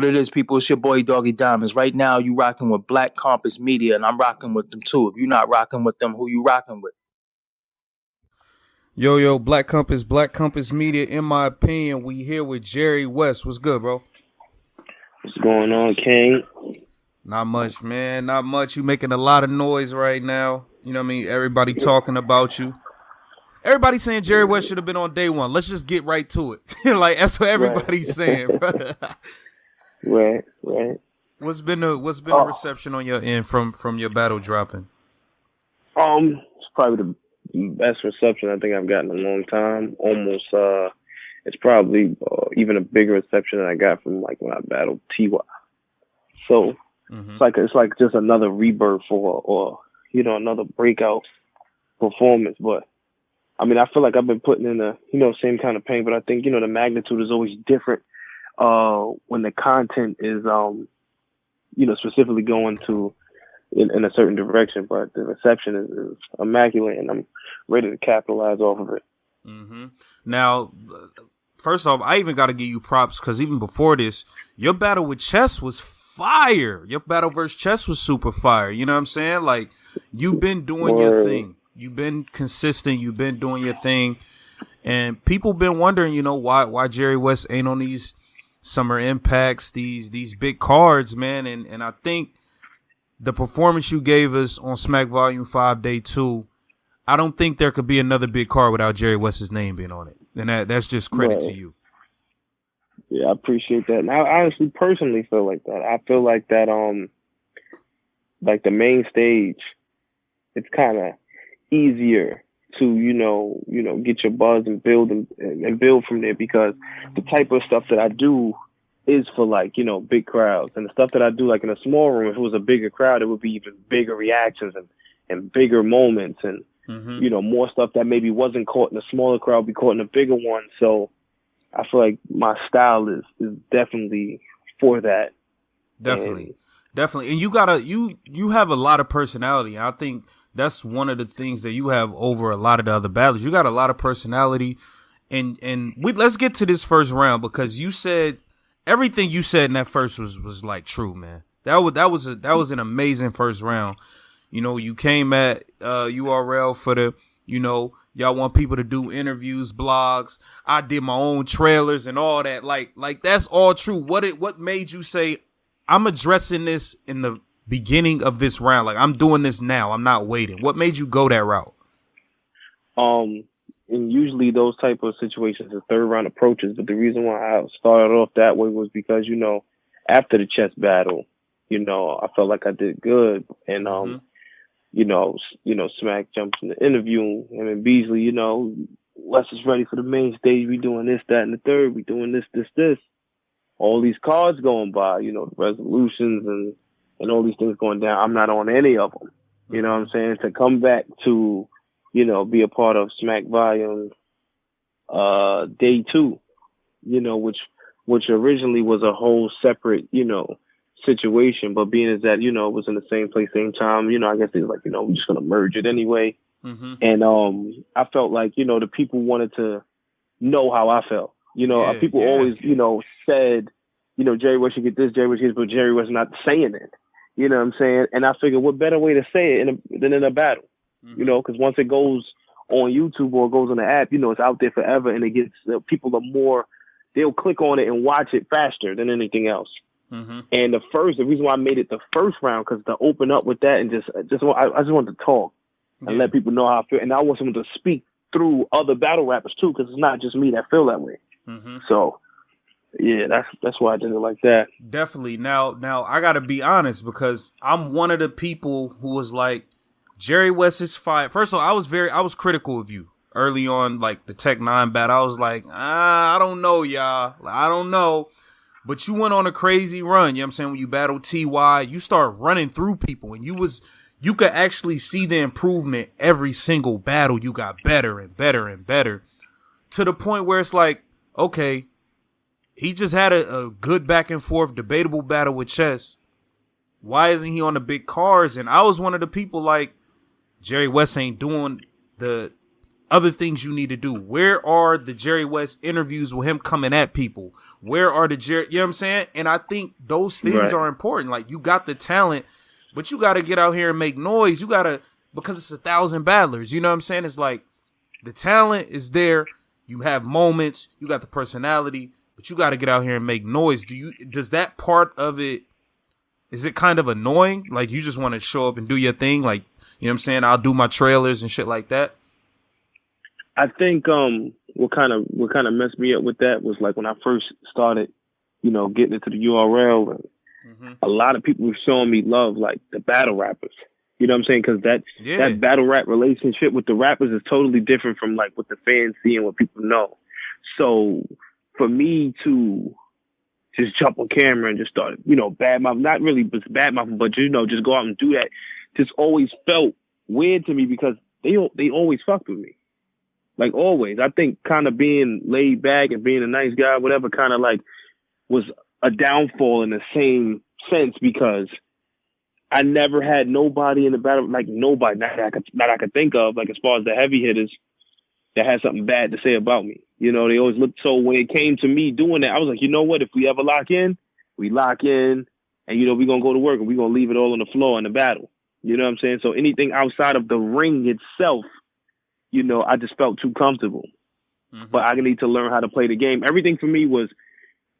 What it is, people, it's your boy Doggy Diamonds. Right now, you rocking with Black Compass Media, and I'm rocking with them too. If you're not rocking with them, who you rocking with? Yo, Black Compass Media. In my opinion, we here with Jerry Wess. What's good, bro? What's going on, King? Not much, man. Not much. You making a lot of noise right now. You know what I mean? Everybody talking about you. Everybody saying Jerry Wess should have been on day one. Let's just get right to it. Like, that's what everybody's saying, bro. Right. What's been the reception on your end from your battle dropping? It's probably the best reception I think I've gotten in a long time. Almost, it's probably even a bigger reception than I got from like when I battled Ty. So it's like just another rebirth or another breakout performance. But I mean, I feel like I've been putting in the same kind of pain, but I think the magnitude is always different when the content is specifically going to in a certain direction. But the reception is immaculate, and I'm ready to capitalize off of it. Now, first off, I even got to give you props because even before this, your battle with Chess was fire. Your battle versus Chess was super fire. You know what I'm saying? Like, you've been doing your thing. You've been consistent. You've been doing your thing. And people been wondering, why Jerry Wess ain't on these Summer Impacts, these big cards, man. And I think the performance you gave us on Smack Volume 5 Day 2, I don't think there could be another big card without Jerry Wess's name being on it. And that's just credit to you. Yeah, I appreciate that. And I honestly, personally feel like that. I feel like that, like the main stage, it's kind of easier to, get your buzz and build and build from there, because the type of stuff that I do is for like, big crowds, and the stuff that I do like in a small room, if it was a bigger crowd, it would be even bigger reactions and bigger moments and, more stuff that maybe wasn't caught in a smaller crowd be caught in a bigger one. So I feel like my style is definitely for that. Definitely. And you have a lot of personality. I think that's one of the things that you have over a lot of the other battlers. You got a lot of personality, and let's get to this first round, because you said everything you said in that first was like true, man. That was an amazing first round. You came at URL for the, y'all want people to do interviews, blogs. I did my own trailers and all that. Like that's all true. What made you say, I'm addressing this in the beginning of this round? Like, I'm doing this now. I'm not waiting. What made you go that route? And usually those type of situations, the third round approaches. But the reason why I started off that way was because, after the chess battle, I felt like I did good. And, Smack jumps in the interview. And then Beasley, Wes is ready for the main stage. We doing this, that, and the third. We doing this. All these cards going by, the resolutions and all these things going down. I'm not on any of them. You know what I'm saying? To come back to, be a part of Smack Volume Day 2, which originally was a whole separate, situation, but being as that, it was in the same place, same time, I guess it's like, we're just going to merge it anyway. And I felt like, the people wanted to know how I felt. People always, said, Jerry Wess should get this, Jerry Wess should get this, but Jerry was not saying it. You know what I'm saying? And I figured what better way to say it than in a battle, because once it goes on YouTube or goes on the app, it's out there forever, and it gets people are more, they'll click on it and watch it faster than anything else. And the reason why I made it the first round, because to open up with that and I just wanted to talk and let people know how I feel. And I want someone to speak through other battle rappers too, because it's not just me that feel that way. So yeah, that's why I did it like that. Definitely. Now I gotta be honest, because I'm one of the people who was like, Jerry Wess is fire. First of all, I was critical of you early on, like the Tech 9 battle. I was like, I don't know, y'all. I don't know. But you went on a crazy run, you know what I'm saying? When you battled TY, you start running through people, and you could actually see the improvement every single battle. You got better and better and better, to the point where it's like, okay, he just had a good back and forth, debatable battle with Chess. Why isn't he on the big cards? And I was one of the people like, Jerry Wess ain't doing the other things you need to do? Where are the Jerry Wess interviews with him coming at people? Where are the Jerry, you know what I'm saying? And I think those things are important. Like, you got the talent, but you got to get out here and make noise. You got to, because it's 1,000 battlers, you know what I'm saying? It's like, the talent is there. You have moments, you got the personality, but you got to get out here and make noise. Does that part of it, is it kind of annoying? Like, you just want to show up and do your thing? Like, you know what I'm saying? I'll do my trailers and shit like that. I think what kind of messed me up with that was like when I first started, getting into the URL, and a lot of people were showing me love, like the battle rappers. You know what I'm saying? Because that battle rap relationship with the rappers is totally different from like what the fans see and what people know. So for me to just jump on camera and just start, badmouthing, not really just badmouthing, but just go out and do that, just always felt weird to me because they always fucked with me. Like, always. I think kind of being laid back and being a nice guy, whatever, kind of like was a downfall in the same sense because I never had nobody in the battle, like nobody, not I could think of, like as far as the heavy hitters that had something bad to say about me. They always looked, so when it came to me doing that, I was like, you know what, if we ever lock in, we lock in and, we're going to go to work and we're going to leave it all on the floor in the battle. You know what I'm saying? So anything outside of the ring itself, I just felt too comfortable. But I need to learn how to play the game. Everything for me was,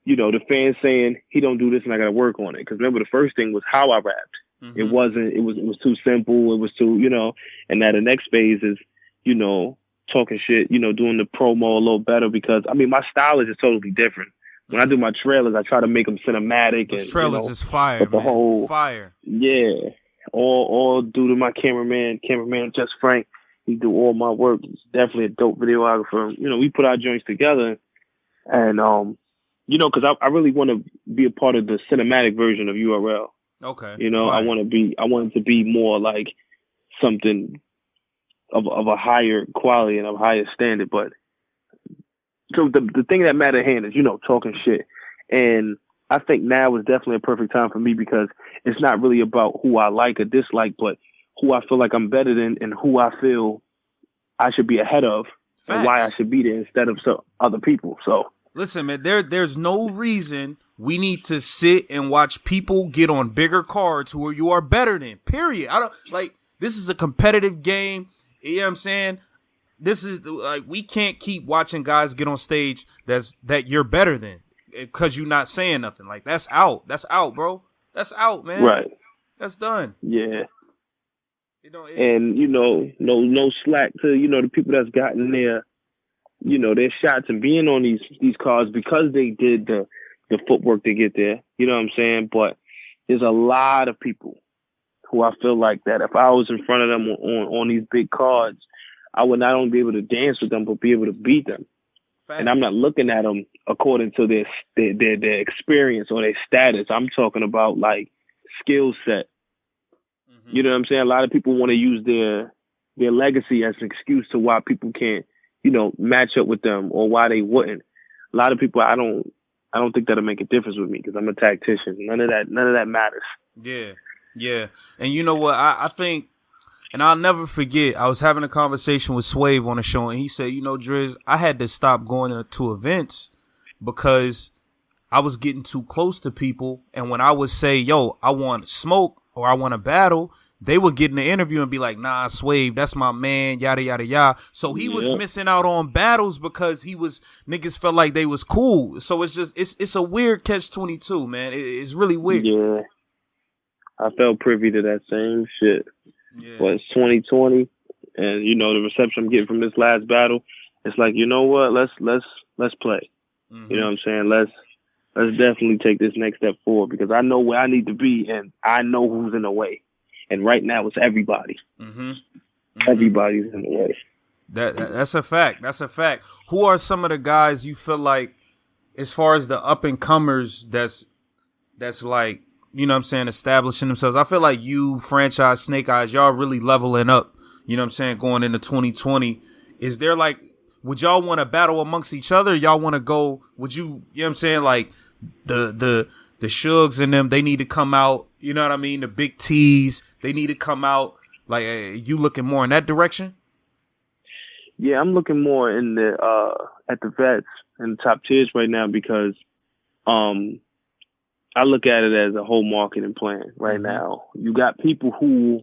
the fans saying he don't do this and I got to work on it. Because remember, the first thing was how I rapped. It was too simple. It was too, and now the next phase is, talking shit, doing the promo a little better because, my style is just totally different. When I do my trailers, I try to make them cinematic. Those trailers is fire, but the man. whole fire. Yeah. All due to my cameraman, Just Frank. He do all my work. He's definitely a dope videographer. We put our joints together and, because I really want to be a part of the cinematic version of URL. Okay. I want it to be more like something of a higher quality and of a higher standard. But so the thing that matter at hand is, talking shit. And I think now is definitely a perfect time for me because it's not really about who I like or dislike, but who I feel like I'm better than and who I feel I should be ahead of. Facts. And why I should be there instead of other people. So listen, man, there's no reason we need to sit and watch people get on bigger cards who you are better than. Period. I don't like, this is a competitive game. You know what I'm saying? This is like, we can't keep watching guys get on stage that you're better than because you're not saying nothing. Like, that's out. That's out, bro. That's out, man. Right. That's done. Yeah. And no slack to the people that's gotten their shots and being on these cards because they did the footwork to get there. You know what I'm saying? But there's a lot of people who I feel like that if I was in front of them on these big cards, I would not only be able to dance with them but be able to beat them. Facts. And I'm not looking at them according to their experience or their status. I'm talking about like skill set. You know what I'm saying? A lot of people want to use their legacy as an excuse to why people can't, match up with them or why they wouldn't. A lot of people, I don't think that'll make a difference with me because I'm a tactician. None of that matters. Yeah. Yeah. And you know what? I think, and I'll never forget, I was having a conversation with Swave on the show and he said, Drizz, I had to stop going to events because I was getting too close to people. And when I would say, yo, I want smoke, or I want to battle, they would get in the interview and be like, nah, Swave, that's my man, yada, yada, yada. So he was missing out on battles because niggas felt like they was cool. So it's a weird catch-22, man. It's really weird. Yeah. I felt privy to that same shit. Yeah. But it's 2020, and, the reception I'm getting from this last battle, it's like, you know what, let's play. You know what I'm saying? Let's definitely take this next step forward because I know where I need to be and I know who's in the way. And right now it's everybody. Everybody's in the way. That's a fact. That's a fact. Who are some of the guys you feel like, as far as the up and comers, that's like, establishing themselves? I feel like you, Franchise, Snake Eyes, y'all really leveling up, going into 2020. Is there like, would y'all want to battle amongst each other? Y'all want to go, like the Shugs and them, they need to come out, you know what I mean? The Big T's, they need to come out. Like, you looking more in that direction? Yeah, I'm looking more in the at the vets and the top tiers right now because I look at it as a whole marketing plan right now. You got people who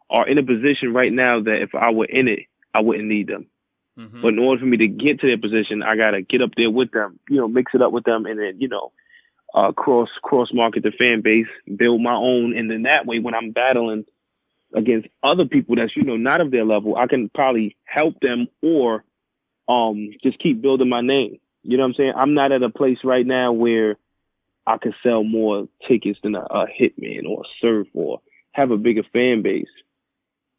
are in a position right now that if I were in it, I wouldn't need them. But in order for me to get to their position, I gotta get up there with them, mix it up with them, and then cross market the fan base, build my own, and then that way when I'm battling against other people that's not of their level, I can probably help them or just keep building my name. You know what I'm saying? I'm not at a place right now where I could sell more tickets than a Hitman or a Surf or have a bigger fan base,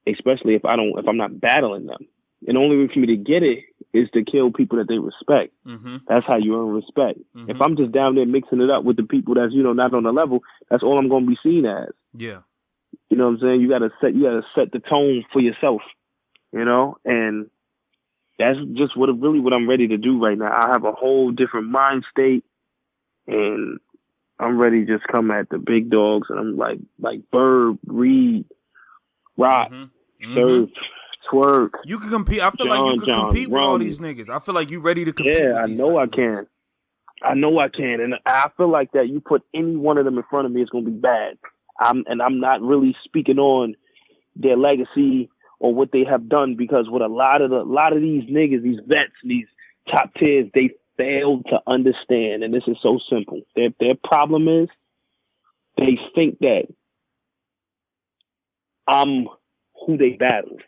especially if I'm not battling them. And the only way for me to get it is to kill people that they respect. That's how you earn respect. If I'm just down there mixing it up with the people that's not on the level, that's all I'm going to be seen as. Yeah. You know what I'm saying? You got to set the tone for yourself. And that's just what I'm ready to do right now. I have a whole different mind state, and I'm ready to just come at the big dogs. And I'm like Bird, Reed, Rock, Surf, Twerk. You can compete. I feel like you can compete with all these niggas. I feel like you ready to compete. Yeah, with these I can. I know I can, and I feel like that. You put any one of them in front of me, it's gonna be bad. I'm not really speaking on their legacy or what they have done, because what a lot of these niggas, these vets, these top tiers, they fail to understand, and this is so simple. Their problem is they think that I'm who they battled.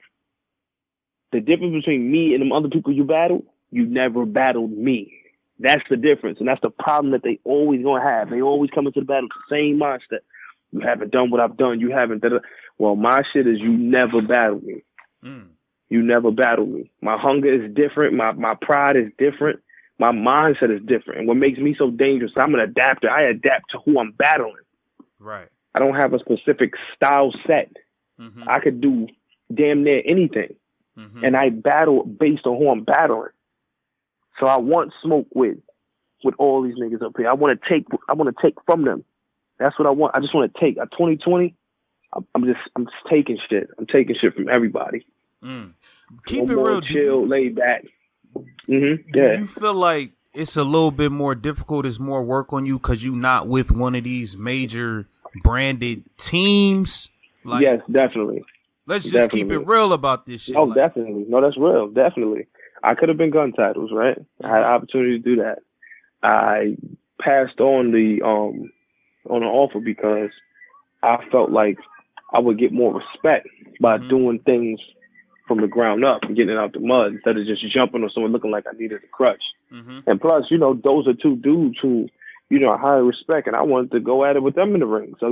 The difference between me and them other people you battled, you never battled me. That's the difference, and that's the problem that they always gonna have. They always come into the battle with the same mindset. You haven't done what I've done. You haven't done it. Well, my shit is you never battled me. You never battled me. My hunger is different. My pride is different. My mindset is different. And what makes me so dangerous, I'm an adapter. I adapt to who I'm battling. Right. I don't have a specific style set. I could do damn near anything. And I battle based on who I'm battling. So I want smoke with all these niggas up here. I want to take from them. That's what I want. I just want to take. 2020, I'm just taking shit. I'm taking shit from everybody. Keep it real. Chill, laid back. Do you feel like it's a little bit more difficult? It's more work on you because you're not with one of these major branded teams? Yes, definitely. Let's just keep it real about this shit. Oh, definitely. No, that's real. Definitely. I could have been gun titles, right? I had an opportunity to do that. I passed on the offer because I felt like I would get more respect by doing things from the ground up and getting it out the mud instead of just jumping on someone looking like I needed a crutch. And plus, those are two dudes who, I highly respect, and I wanted to go at it with them in the ring. So,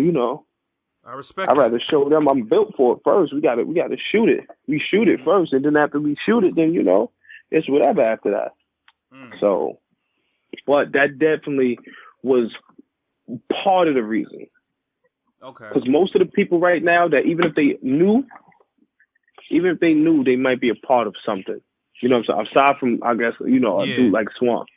I respect. I'd rather show them I'm built for it first. We got to shoot it. We shoot it first, and then after we shoot it, then it's whatever after that. So, but that definitely was part of the reason. Okay. Because most of the people right now that even if they knew, they might be a part of something. You know what I'm saying? Aside from, I guess, a dude like Swamp.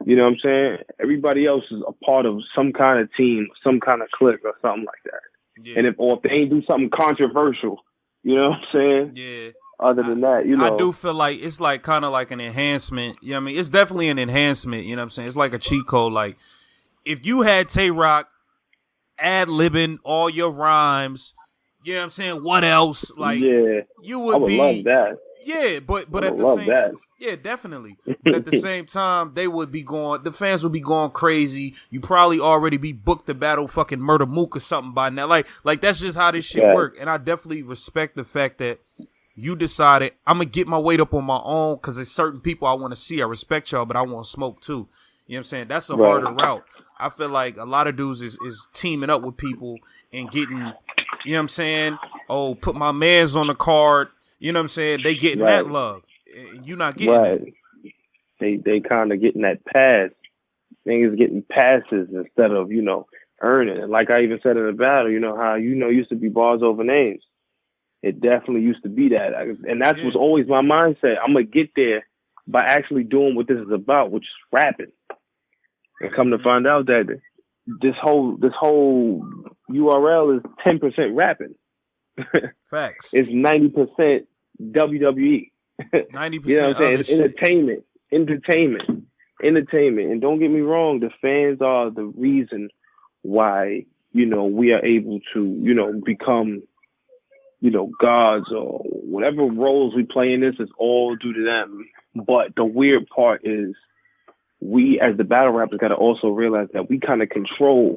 You know what I'm saying? Everybody else is a part of some kind of team, some kind of clique or something like that. Yeah. And if they ain't do something controversial, you know what I'm saying? Yeah. Other than that, I do feel like it's like kind of like an enhancement. You know what I mean? It's definitely an enhancement. You know what I'm saying? It's like a cheat code. Like if you had Tay-Rock ad-libbing all your rhymes, you know what I'm saying? What else? Like you would I would love that. Yeah, but at the same time, yeah, definitely. But at the same time, the fans would be going crazy. You probably already be booked to battle fucking Murder Mook or something by now. Like that's just how this shit work. And I definitely respect the fact that you decided I'm gonna get my weight up on my own because there's certain people I want to see. I respect y'all, but I want smoke too. You know what I'm saying? That's a harder route. I feel like a lot of dudes is teaming up with people and getting, you know what I'm saying? Oh, put my mans on the card. You know what I'm saying? They getting that love. You not getting it. They kind of getting that pass. Niggas getting passes instead of, earning. And like I even said in the battle, how, used to be bars over names. It definitely used to be that. And that was always my mindset. I'm going to get there by actually doing what this is about, which is rapping. And come to find out that this whole URL is 10% rapping. Facts. It's 90% WWE. 90% You know what I'm saying? other It's shit. entertainment. And don't get me wrong, the fans are the reason why, we are able to, become, gods or whatever roles we play in this is all due to them. But the weird part is we as the battle rappers got to also realize that we kind of control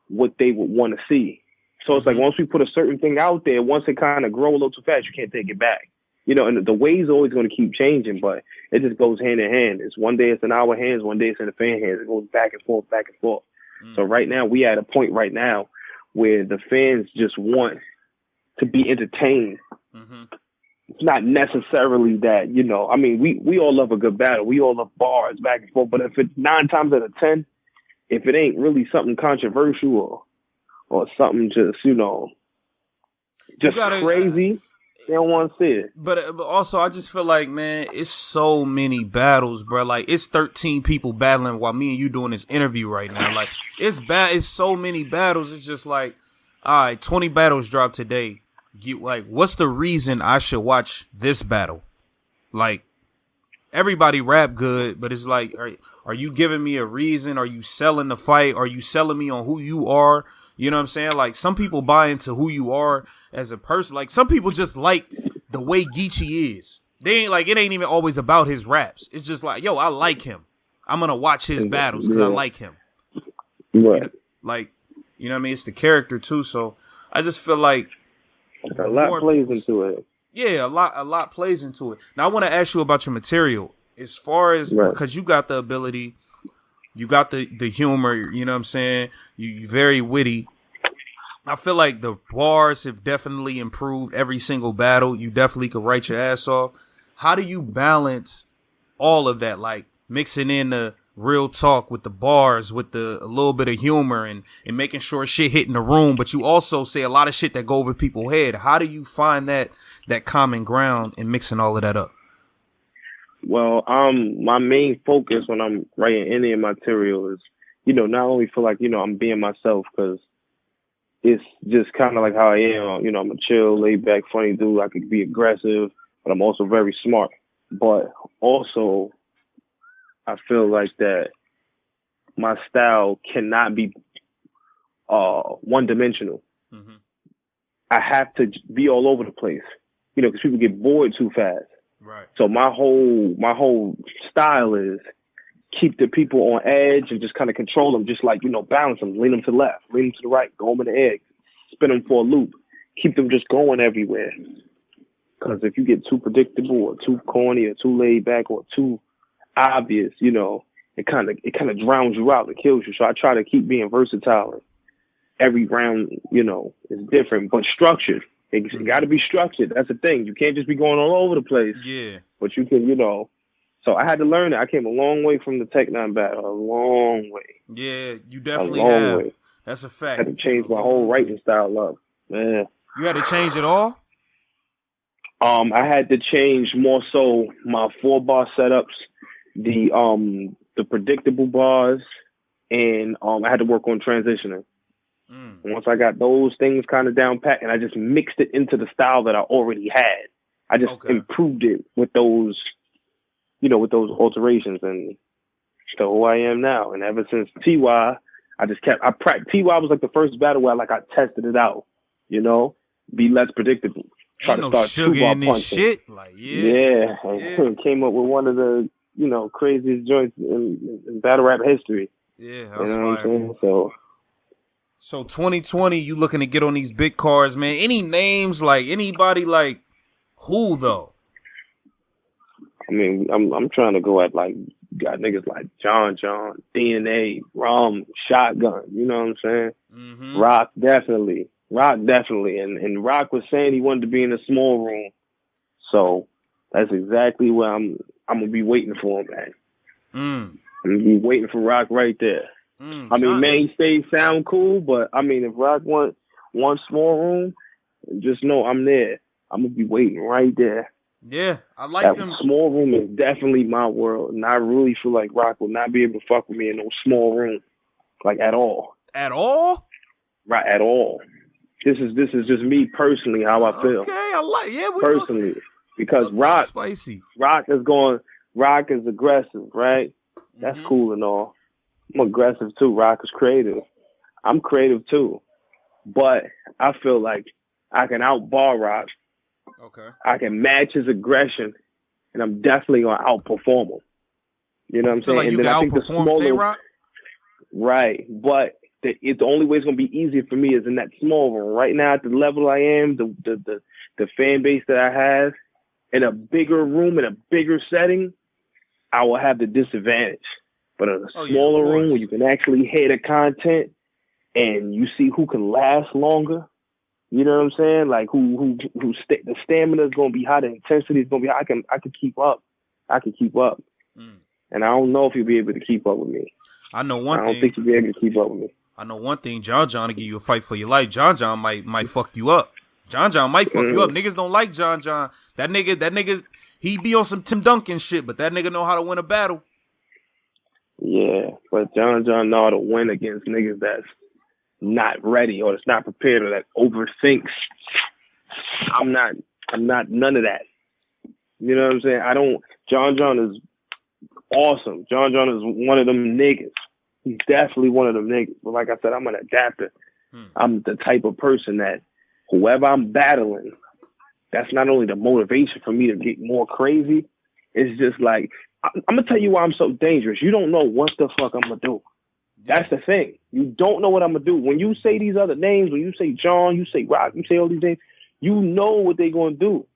what they would want to see. So it's like once we put a certain thing out there, once it kind of grow a little too fast, you can't take it back. And the way's always going to keep changing, but it just goes hand in hand. It's one day it's in our hands, one day it's in the fan hands. It goes back and forth, back and forth. So right now we at a point right now where the fans just want to be entertained. It's not necessarily that, we all love a good battle. We all love bars back and forth, but if it's 9 times out of 10, if it ain't really something controversial or something just crazy, they don't want to see it. But also, I just feel like, man, it's so many battles, bro. Like, it's 13 people battling while me and you doing this interview right now. Like, it's so many battles. It's just like, all right, 20 battles dropped today. What's the reason I should watch this battle? Like, everybody rap good, but it's like, are you giving me a reason? Are you selling the fight? Are you selling me on who you are? You know what I'm saying? Like, some people buy into who you are as a person. Like, some people just like the way Geechee is. They ain't like, it ain't even always about his raps. It's just like, yo, I like him. I'm going to watch his battles because I like him. Right. You know what I mean? It's the character too. So I just feel like a lot plays into it. Yeah, a lot plays into it. Now I want to ask you about your material. As far as, because you got the ability, you got the humor, you know what I'm saying? You're very witty. I feel like the bars have definitely improved every single battle. You definitely could write your ass off. How do you balance all of that? Like mixing in the real talk with the bars, with a little bit of humor and making sure shit hit in the room. But you also say a lot of shit that go over people's head. How do you find that common ground and mixing all of that up? Well, my main focus when I'm writing any material is, not only feel like, I'm being myself, because it's just kind of like how I am. I'm a chill, laid back, funny dude. I could be aggressive, but I'm also very smart. But also, I feel like that my style cannot be one-dimensional. Mm-hmm. I have to be all over the place, because people get bored too fast. Right. So my whole style is keep the people on edge and just kind of control them, just like, balance them, lean them to the left, lean them to the right, go them in the air, spin them for a loop, keep them just going everywhere. Because if you get too predictable or too corny or too laid back or too obvious, it kind of drowns you out, it kills you. So I try to keep being versatile. Every round, is different, but structured. It got to be structured. That's the thing. You can't just be going all over the place. Yeah. But you can, So I had to learn it. I came a long way from the Tech 9 battle. A long way. Yeah, you definitely have. Way. That's a fact. I had to change my whole writing style up. Man. You had to change it all? I had to change more so my 4-bar setups, the predictable bars, and I had to work on transitioning. Once I got those things kind of down pat, and I just mixed it into the style that I already had. I just improved it with those, with those alterations, and so who I am now. And ever since TY, TY was like the first battle where I tested it out, be less predictable. Try to start sugar in this shit. Like, yeah. Came up with one of the, craziest joints in battle rap history. Yeah, that's what I'm saying? So 2020, you looking to get on these big cars, man. Any names, like anybody, like who though? I mean, I'm trying to go at got niggas like John, DNA, Rum, Shotgun. You know what I'm saying? Mm-hmm. Rock definitely, and Rock was saying he wanted to be in a small room, so that's exactly where I'm gonna be waiting for him, man. I'm gonna be waiting for Rock right there. I mean, main stage sound cool, but I mean, if Rock want one small room, just know I'm there. I'm gonna be waiting right there. Yeah, I like them. Small room is definitely my world, and I really feel like Rock will not be able to fuck with me in no small room, at all. At all? Right, at all. This is just me personally how I feel. Okay, I like. Yeah, personally. because spicy. Rock is aggressive, right? That's cool and all. I'm aggressive too. Rock is creative. I'm creative too. But I feel like I can outbar Rock. Okay. I can match his aggression, and I'm definitely gonna outperform him. You know what I'm saying? Like and you then can I think outperform Tay-Rock? Right. But the only way it's gonna be easier for me is in that small room. Right now at the level I am, the fan base that I have, in a bigger room, in a bigger setting, I will have the disadvantage. But in a smaller room where you can actually hear the content and you see who can last longer, you know what I'm saying? Like the stamina is gonna be high, the intensity is gonna be high. I can keep up. And I don't know if you'll be able to keep up with me. I know one thing. I don't think you'll be able to keep up with me. I know one thing. John to give you a fight for your life. John might fuck you up. John might fuck you up. Niggas don't like John. That nigga, he be on some Tim Duncan shit, but that nigga know how to win a battle. Yeah, but John know how to win against niggas that's not ready or that's not prepared or that overthinks. I'm not none of that. You know what I'm saying? John is awesome. John is one of them niggas. He's definitely one of them niggas. But like I said, I'm an adapter. I'm the type of person that whoever I'm battling, that's not only the motivation for me to get more crazy, it's just like, I'm going to tell you why I'm so dangerous. You don't know what the fuck I'm going to do. That's the thing. You don't know what I'm going to do. When you say these other names, when you say John, you say Rock, you say all these names, you know what they're going to do.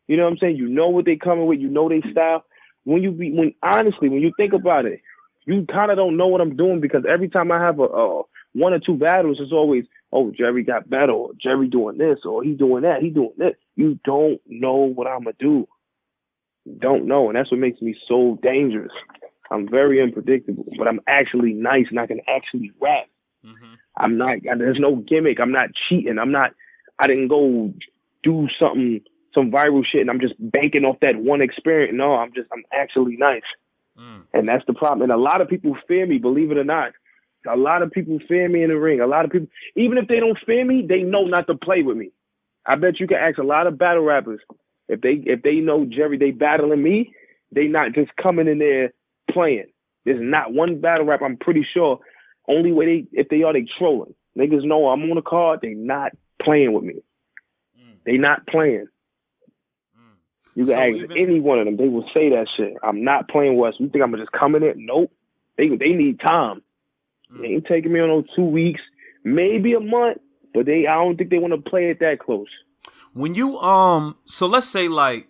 You know what I'm saying? You know what they coming with. You know their style. Honestly, when you think about it, you kind of don't know what I'm doing because every time I have a one or two battles, it's always, oh, Jerry got better, or Jerry doing this, or he doing that, he doing this. You don't know what I'm going to do. You don't know, and that's what makes me so dangerous. I'm very unpredictable, but I'm actually nice, and I can actually rap. I'm not, there's no gimmick. I'm not cheating. I didn't go do some viral shit, and I'm just banking off that one experience. No, I'm actually nice. And that's the problem. And a lot of people fear me, believe it or not. A lot of people fear me in the ring. A lot of people, even if they don't fear me, they know not to play with me. I bet you can ask a lot of battle rappers. If they know Jerry, they battling me, they not just coming in there playing. There's not one battle rap, I'm pretty sure. Only way if they are, they trolling. Niggas know I'm on the card, they not playing with me. They not playing. You can ask any one of them, they will say that shit. I'm not playing with us. You think I'm gonna just come in it? Nope. They need time. They ain't taking me on no 2 weeks, maybe a month, but I don't think they want to play it that close. When you so let's say like,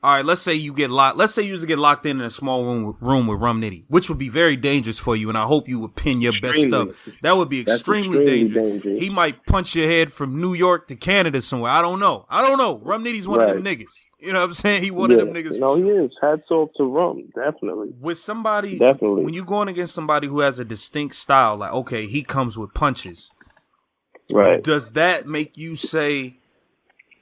all right, let's say you get locked. Let's say you get locked in a small room with Rum Nitty, which would be very dangerous for you, and I hope you would pin your best stuff. That would be extremely dangerous. He might punch your head from New York to Canada somewhere. I don't know. Rum Nitty's one of them niggas. You know what I'm saying? He one of them niggas. No, he is. Hats off to Rum, definitely. With somebody, when you're going against somebody who has a distinct style, like, okay, he comes with punches. Right. Does that make you say,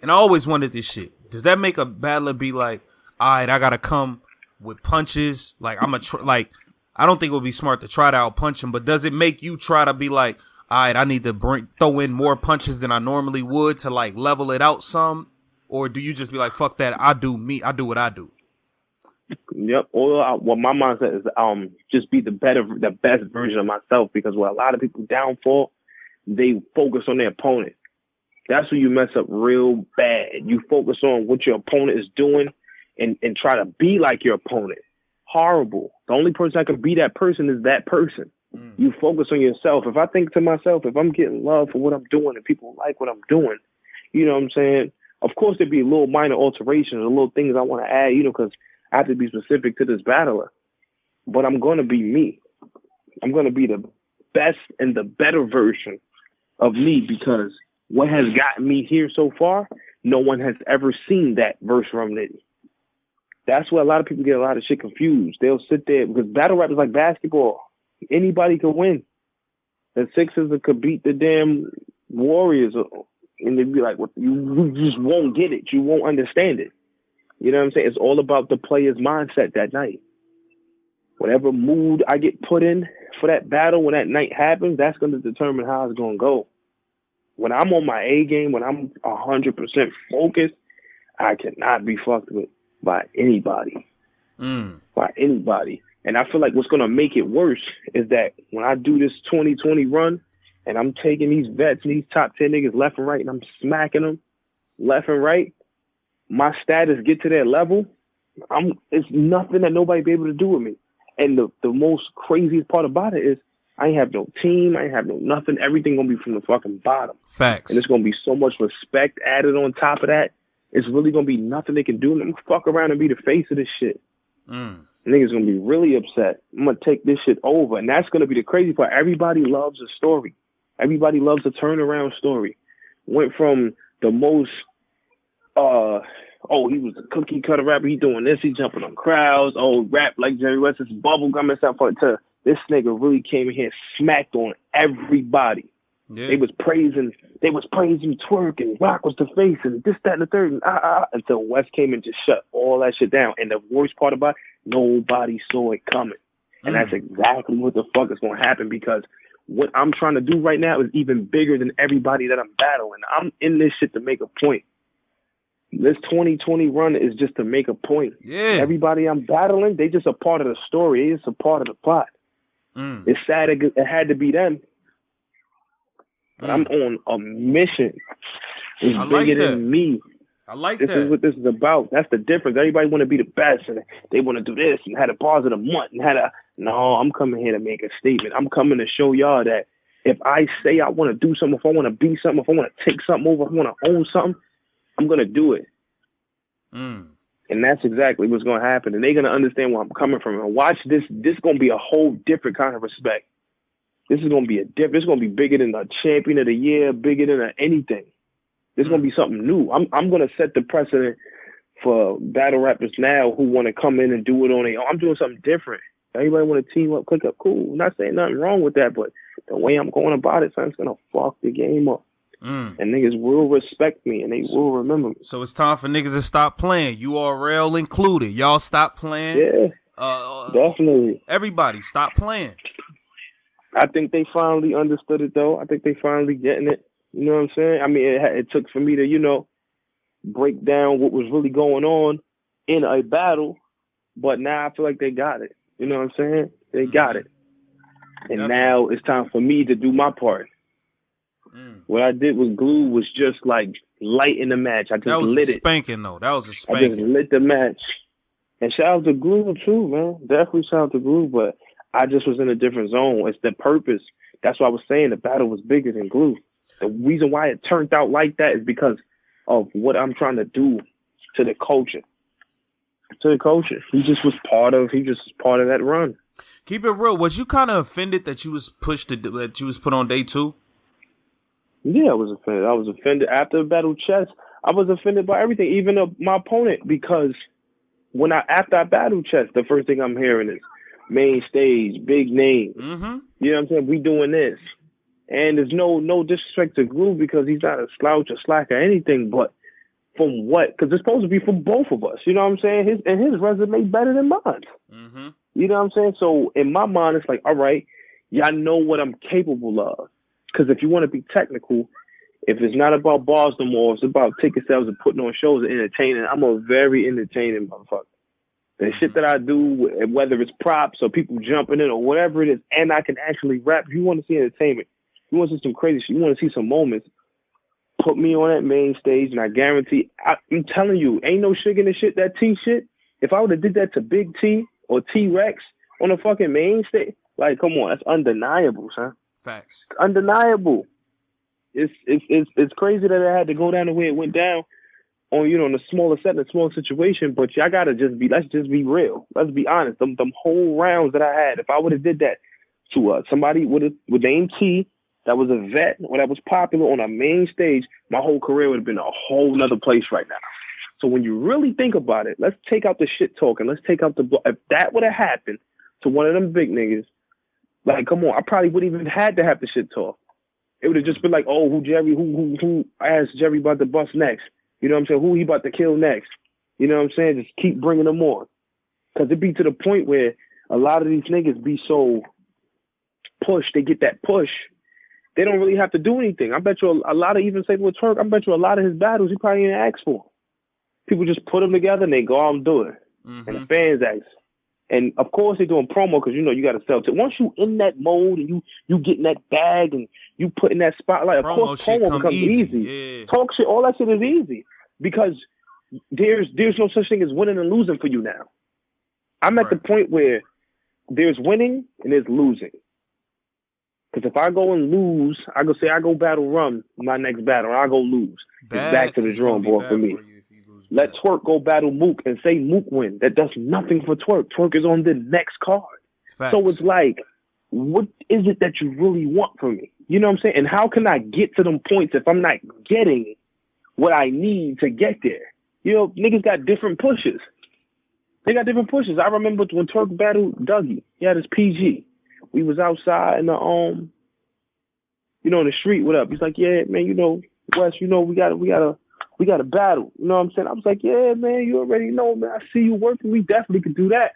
and I always wondered this shit, does that make a battler be like, all right, I gotta come with punches? Like, I don't think it would be smart to try to out punch him, but does it make you try to be like, all right, I need to throw in more punches than I normally would to like level it out some? Or do you just be like, fuck that, I do what I do? Yep. Or what my mindset is, just be the best version of myself, because what a lot of people downfall, they focus on their opponent. That's where you mess up real bad. You focus on what your opponent is doing and try to be like your opponent. Horrible. The only person that can be that person is that person. You focus on yourself. If I think to myself, if I'm getting love for what I'm doing and people like what I'm doing, you know what I'm saying? Of course, there'd be a little minor alterations, a little things I want to add, because I have to be specific to this battler. But I'm going to be me. I'm going to be the best and the better version of me, because what has gotten me here so far, no one has ever seen that version from Nitty. That's where a lot of people get a lot of shit confused. They'll sit there, because battle rap is like basketball. Anybody could win. The Sixers could beat the damn Warriors, and they'd be like, "What? You just won't get it. You won't understand it." You know what I'm saying? It's all about the player's mindset that night. Whatever mood I get put in for that battle when that night happens, that's going to determine how it's going to go. When I'm on my A game, when I'm 100% focused, I cannot be fucked with by anybody. By anybody. And I feel like what's going to make it worse is that when I do this 2020 run and I'm taking these vets and these top 10 niggas left and right and I'm smacking them left and right, my status get to that level, it's nothing that nobody be able to do with me. And the most craziest part about it is I ain't have no team. I ain't have no nothing. Everything going to be from the fucking bottom. Facts. And there's going to be so much respect added on top of that. It's really going to be nothing they can do. I'm going to fuck around and be the face of this shit. Niggas gonna be really upset. I'm gonna take this shit over, and that's gonna be the crazy part. Everybody loves a story. Everybody loves a turnaround story. Went from the most, he was a cookie cutter rapper. He doing this. He jumping on crowds. Oh, rap like Jerry Wess, this bubblegum and stuff. To this nigga really came in here and smacked on everybody. Yeah. They was praising twerk and Rock was the face and this, that, and the third and until West came and just shut all that shit down. And the worst part about it, nobody saw it coming. And that's exactly what the fuck is gonna happen, because what I'm trying to do right now is even bigger than everybody that I'm battling. I'm in this shit to make a point. This 2020 run is just to make a point. Yeah. Everybody I'm battling, they just a part of the story. They just a part of the plot. It's sad it had to be them. But I'm on a mission. It's bigger than me. I like this. This is what this is about. That's the difference. Everybody want to be the best, and they want to do this, and had a bars of the month, and No, I'm coming here to make a statement. I'm coming to show y'all that if I say I want to do something, if I want to be something, if I want to take something over, if I want to own something, I'm going to do it. And that's exactly what's going to happen. And they're going to understand where I'm coming from. And watch this. This is going to be a whole different kind of respect. This is going to be It's going to be bigger than a champion of the year, bigger than anything. This is going to be something new. I'm going to set the precedent for battle rappers now who want to come in and do it on their own. I'm doing something different. Everybody want to team up, click up, cool. I'm not saying nothing wrong with that, but the way I'm going about it, something's going to fuck the game up. And niggas will respect me, and they will remember me. So it's time for niggas to stop playing. URL included. Y'all stop playing. Yeah, definitely. Everybody, stop playing. I think they finally understood it, though. I think they finally getting it. You know what I'm saying? I mean, it took for me to, break down what was really going on in a battle, but now I feel like they got it. You know what I'm saying? They got it. And now it's time for me to do my part. What I did with Glue was just like lighting the match. I just lit it. That was a spanking, though. That was a spanking. I just lit the match. And shout out to Glue, too, man. Definitely shout out to Glue, but I just was in a different zone. It's the purpose. That's why I was saying the battle was bigger than Glue. The reason why it turned out like that is because of what I'm trying to do to the culture. He just was part of that run. Keep it real. Was you kind of offended that you was that you was put on day 2? Yeah, I was offended. I was offended after the battle chess. I was offended by everything, even my opponent, because after I battle chess, the first thing I'm hearing is main stage, big name. You know what I'm saying? We doing this. And there's no disrespect to Glue because he's not a slouch or slack or anything, but from what? Because it's supposed to be from both of us. You know what I'm saying? His resume better than mine. You know what I'm saying? So in my mind, it's like, all right, y'all know what I'm capable of. Because if you want to be technical, if it's not about bars no more, it's about ticket sales and putting on shows and entertaining. I'm a very entertaining motherfucker. The shit that I do, whether it's props or people jumping in or whatever it is, and I can actually rap. If you want to see entertainment, you want to see some crazy shit, you want to see some moments, put me on that main stage, and I guarantee, I'm telling you, ain't no sugar in the shit, that T shit. If I would have did that to Big T or T-Rex on the fucking main stage, like, come on, that's undeniable, son. Facts. It's undeniable. It's crazy that it had to go down the way it went down on, in a smaller set, in a smaller situation, but y'all gotta let's just be real. Let's be honest. Them whole rounds that I had, if I would have did that to somebody with named T, that was a vet or that was popular on a main stage, my whole career would have been a whole nother place right now. So when you really think about it, let's take out the shit talking. Let's take out if that would have happened to one of them big niggas, like, come on, I probably wouldn't even had to have the shit talk. It would have just been like, oh, who asked Jerry about to bust next? You know what I'm saying? Who he about to kill next? You know what I'm saying? Just keep bringing them on. Because it be to the point where a lot of these niggas be so pushed, they get that push, they don't really have to do anything. I bet you a lot of, even say with Turk, I bet you a lot of his battles he probably didn't ask for. People just put them together and they go out and do it. And the fans ask. And of course they're doing promo because you got to sell it. Once you in that mode and you get in that bag and you put in that spotlight, of course promo becomes easy. Yeah. Talk shit, all that shit is easy because there's no such thing as winning and losing for you now. I'm at the point where there's winning and there's losing. Because if I go and lose, I go battle Rum my next battle, and I go lose. It's back to the drawing board for me. Let Twerk go battle Mook and say Mook win. That does nothing for Twerk. Twerk is on the next card. Facts. So it's like, what is it that you really want from me? You know what I'm saying? And how can I get to them points if I'm not getting what I need to get there? Niggas got different pushes. They got different pushes. I remember when Twerk battled Dougie. He had his PG. We was outside in the in the street. What up? He's like, yeah, man. Wes. We got a battle. You know what I'm saying? I was like, yeah, man. You already know, man. I see you working. We definitely could do that.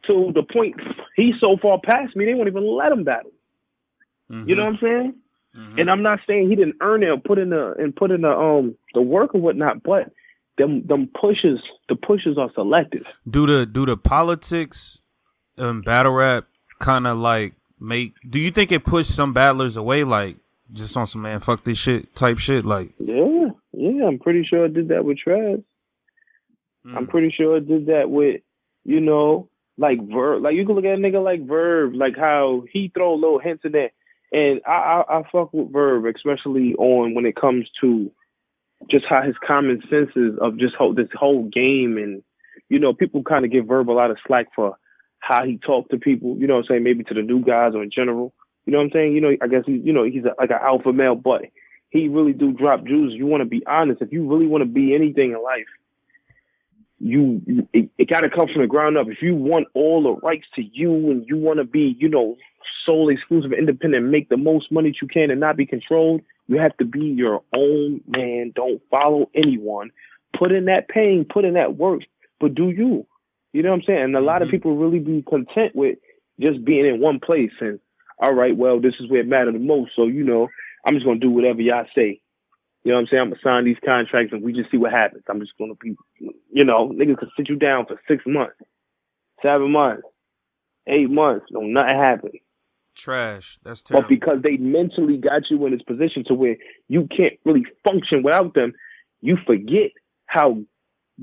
To the point, he's so far past me, they won't even let him battle. You know what I'm saying? And I'm not saying he didn't earn it or put in the work or whatnot, but them pushes, the pushes are selective. Do the politics battle rap kind of like do you think it pushed some battlers away, like just on some man fuck this shit type shit? Like yeah, I'm pretty sure it did that with Trez. I'm pretty sure it did that with like Verb. Like you can look at a nigga like Verb, like how he throw little hints in there, and I fuck with Verb, especially on when it comes to just how his common sense is of just this whole game, and people kind of give Verb a lot of slack for how he talked to people, you know what I'm saying, maybe to the new guys or in general. You know what I'm saying? I guess he's like an alpha male, but he really do drop jewels. You want to be honest. If you really want to be anything in life, it got to come from the ground up. If you want all the rights to you and you want to be, sole exclusive, independent, make the most money that you can and not be controlled, you have to be your own man. Don't follow anyone. Put in that pain, put in that work, but do you. You know what I'm saying? And a lot of people really be content with just being in one place and, all right, well, this is where it matters the most. So, I'm just going to do whatever y'all say. You know what I'm saying? I'm going to sign these contracts and we just see what happens. I'm just going to be, niggas could sit you down for 6 months, 7 months, 8 months. No, nothing happened. Trash. That's terrible. But because they mentally got you in this position to where you can't really function without them, you forget how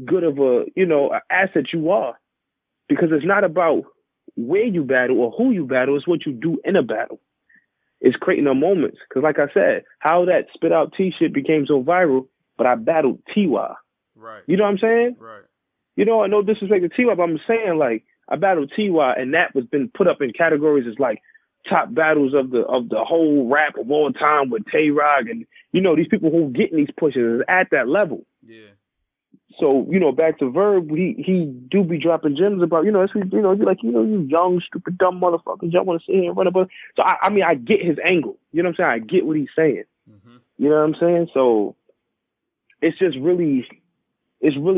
good of a, an asset you are. Because it's not about where you battle or who you battle, it's what you do in a battle. It's creating the moments. Because like I said, how that spit out T shit became so viral, but I battled T.Y. Right. You know what I'm saying? Right. I know disrespect to T.Y., but I'm saying like I battled T.Y. and that was been put up in categories as like top battles of the whole rap of all time with Tay-Rog and these people who getting these pushes is at that level. Yeah. So, back to Verb, he do be dropping gems about, it's, be like, you young, stupid, dumb motherfuckers, y'all want to sit here and run up. So, I get his angle. You know what I'm saying? I get what he's saying. You know what I'm saying? So, it's just really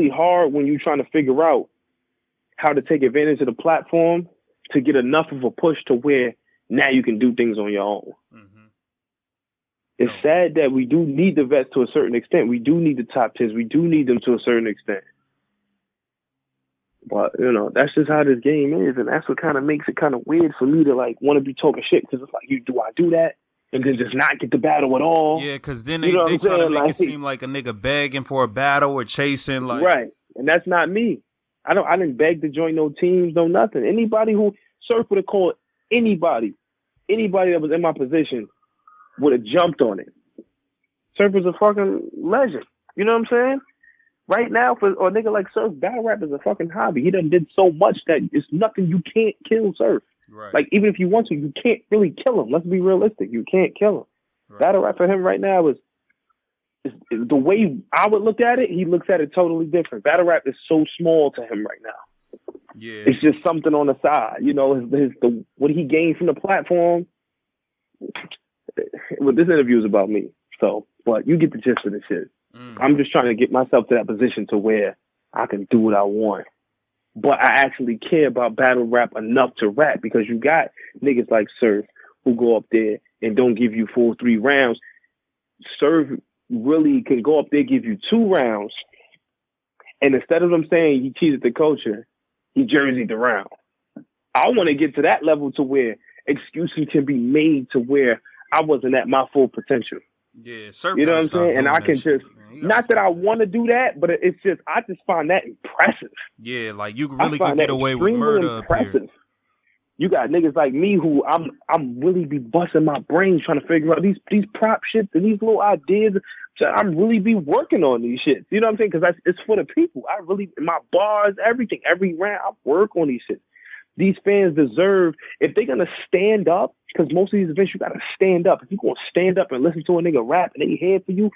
hard when you're trying to figure out how to take advantage of the platform to get enough of a push to where now you can do things on your own. It's sad that we do need the vets to a certain extent. We do need the top 10s. We do need them to a certain extent. But, that's just how this game is. And that's what kind of makes it kind of weird for me to, like, want to be talking shit. Because it's like, do I do that? And then just not get the battle at all? Yeah, because then they try to make it seem like a nigga begging for a battle or chasing. Like right. And that's not me. I didn't beg to join no teams, no nothing. Anybody who Surf would have called anybody that was in my position would have jumped on it. Surf is a fucking legend. You know what I'm saying? Right now, for a nigga like Surf, battle rap is a fucking hobby. He done did so much that it's nothing. You can't kill Surf. Right. Like, even if you want to, you can't really kill him. Let's be realistic. You can't kill him. Right. Battle rap for him right now is the way I would look at it, he looks at it totally different. Battle rap is so small to him right now. Yeah. It's just something on the side. What he gained from the platform. Well, this interview is about me. So, but you get the gist of the shit. I'm just trying to get myself to that position to where I can do what I want. But I actually care about battle rap enough to rap, because you got niggas like Surf who go up there and don't give you full 3 rounds. Surf really can go up there, give you 2 rounds, And instead of them saying he cheated the culture, he jerseyed around. I want to get to that level to where excuses can be made to where I wasn't at my full potential. Yeah, you know what I'm saying? And I can just, not that I want to do that, but it's just, I just find that impressive. Yeah, like you really could get away with murder impressive. Up here. You got niggas like me who I'm really be busting my brains trying to figure out these prop shits and these little ideas. So I'm really be working on these shits. You know what I'm saying? Because it's for the people. I really, my bars, everything, every round, I work on these shits. These fans deserve, if they're going to stand up, because most of these events, you got to stand up. If you're going to stand up and listen to a nigga rap and they here for you,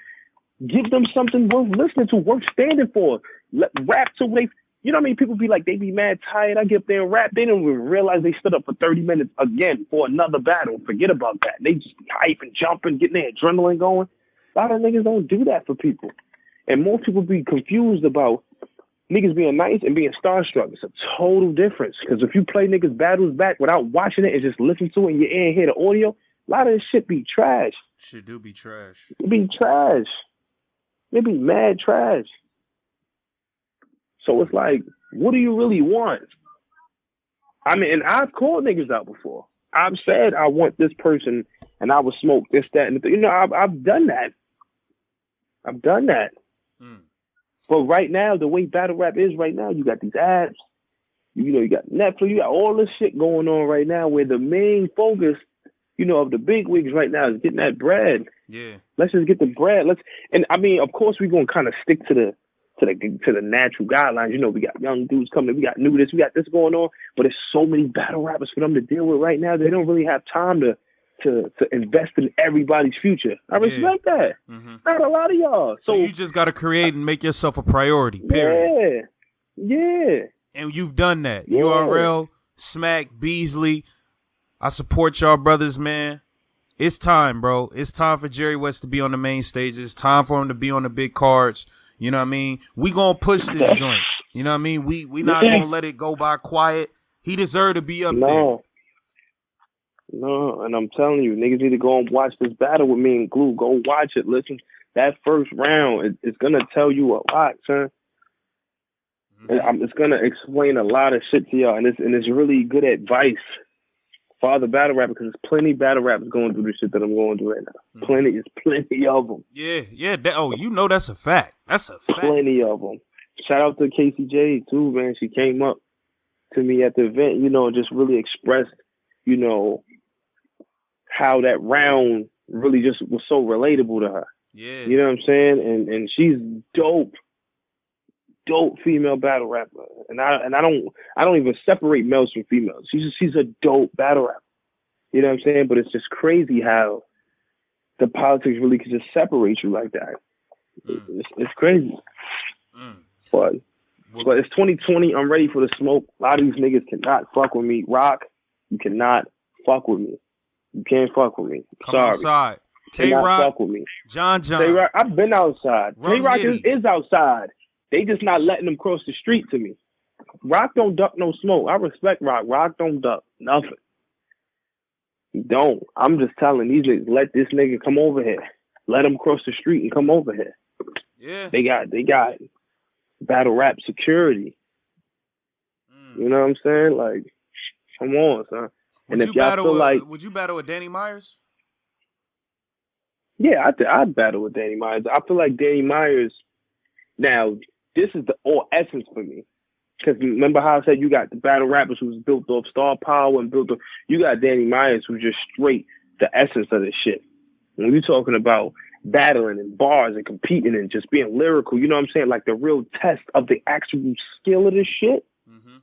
give them something worth listening to, worth standing for. Rap till they, you know what I mean? People be like, they be mad tired. I get up there and rap. They don't even realize they stood up for 30 minutes again for another battle. Forget about that. They just be hyping, jumping, getting their adrenaline going. A lot of niggas don't do that for people. And most people be confused about niggas being nice and being starstruck. It's a total difference. Because if you play niggas battles back without watching it and just listen to it in your ear and hear the audio, a lot of this shit be trash. Shit do be trash. It be trash. It be mad trash. So it's like, what do you really want? I mean, and I've called niggas out before. I've said I want this person and I would smoke this, that, and the thing. You know, I've done that. I've done that. But right now, the way battle rap is right now, you got these apps, you know, you got Netflix, you got all this shit going on right now where the main focus, you know, of the big wigs right now is getting that bread. Yeah. Let's just get the bread. And I mean, of course, we're going to kind of stick to the natural guidelines. You know, we got young dudes coming, we got new this, we got this going on, but there's so many battle rappers for them to deal with right now. They don't really have time to invest in everybody's future. I respect that. Mm-hmm. Not a lot of y'all. So you just got to create and make yourself a priority, period. Yeah. And you've done that. Yeah. URL, Smack, Beasley. I support y'all brothers, man. It's time, bro. It's time for Jerry Wess to be on the main stages. It's time for him to be on the big cards. You know what I mean? We gonna push this joint. You know what I mean? We not gonna let it go by quiet. He deserve to be up there. No, and I'm telling you, niggas need to go and watch this battle with me and Glue. Go watch it. Listen, that first round is going to tell you a lot, son. Mm-hmm. It's going to explain a lot of shit to y'all, and it's really good advice for other battle rappers, because there's plenty of battle rappers going through the shit that I'm going through right now. Mm-hmm. Plenty of them. Yeah. You know that's a fact. That's a fact. Plenty of them. Shout out to Casey J, too, man. She came up to me at the event, you know, and just really expressed, you know, how that round really just was so relatable to her. Yeah. You know what I'm saying? And she's dope female battle rapper. And I don't even separate males from females. She's a dope battle rapper. You know what I'm saying? But it's just crazy how the politics really could just separate you like that. It's crazy. But it's 2020. I'm ready for the smoke. A lot of these niggas cannot fuck with me. Rock, you cannot fuck with me. You can't fuck with me. Come outside. Tay-Rock, fuck with me. John. Tay-Rock, I've been outside. Tay-Rock is outside. They just not letting them cross the street to me. Rock don't duck no smoke. I respect Rock. Rock don't duck nothing. He don't. I'm just telling these niggas, let this nigga come over here. Let him cross the street and come over here. Yeah. They got battle rap security. You know what I'm saying? Like, come on, son. Would you battle with Danny Myers? Yeah, I'd battle with Danny Myers. I feel like Danny Myers. Now, this is the all essence for me. Because remember how I said you got the battle rappers who's built off star power and you got Danny Myers who's just straight the essence of this shit. When you're talking about battling and bars and competing and just being lyrical, you know what I'm saying? Like the real test of the actual skill of this shit. Mm-hmm.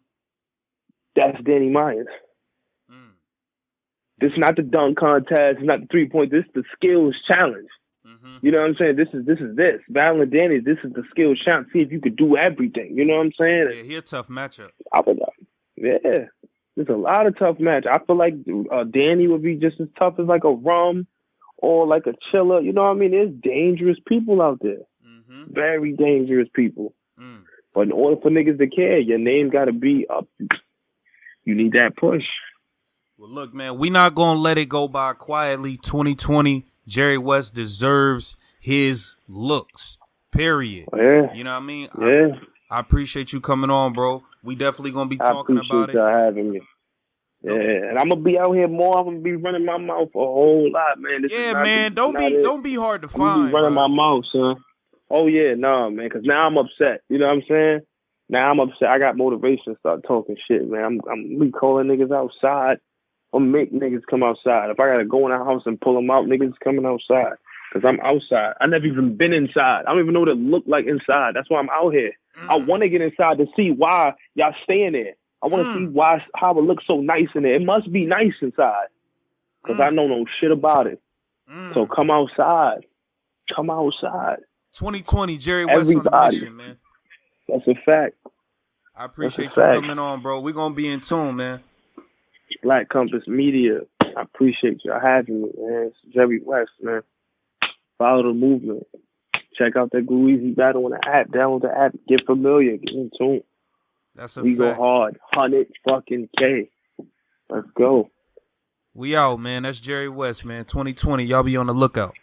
That's Danny Myers. This is not the dunk contest. It's not the 3-point. This is the skills challenge. Mm-hmm. You know what I'm saying? This is battling Danny. This is the skills challenge. See if you could do everything. You know what I'm saying? Yeah, he a tough matchup. Yeah, there's a lot of tough match. I feel like Danny would be just as tough as like a Rum or like a Chiller. You know what I mean? There's dangerous people out there. Mm-hmm. Very dangerous people. But in order for niggas to care, your name got to be up. You need that push. Well, look, man, we not going to let it go by quietly. 2020, Jerry Wess deserves his looks, period. Yeah. You know what I mean? Yeah. I appreciate you coming on, bro. We definitely gonna be talking about it. I appreciate y'all having me. Yeah, and I'm gonna be out here more. I'm gonna be running my mouth a whole lot, man. Don't be hard to I'm gonna find. be running bro. my mouth, son. Oh yeah, nah, man. Because now I'm upset. You know what I'm saying? Now I'm upset. I got motivation to start talking shit, man. I'm be calling niggas outside. I'm make niggas come outside. If I gotta go in the house and pull them out, niggas coming outside. Because I'm outside. I never even been inside. I don't even know what it look like inside. That's why I'm out here. I want to get inside to see why y'all staying there. I want to see how it looks so nice in there. It must be nice inside. Because I know no shit about it. So come outside. Come outside. 2020, Jerry Wess on the mission, man. That's a fact. I appreciate you coming on, bro. We're going to be in tune, man. Black Compass Media. I appreciate y'all having me, man. It's Jerry Wess, man. Follow the movement. Check out that Glue Easy Battle on the app. Download the app. Get familiar. Get in tune. That's a we fact. Go hard. 100K. Let's go. We out, man. That's Jerry Wess, man. 2020. Y'all be on the lookout.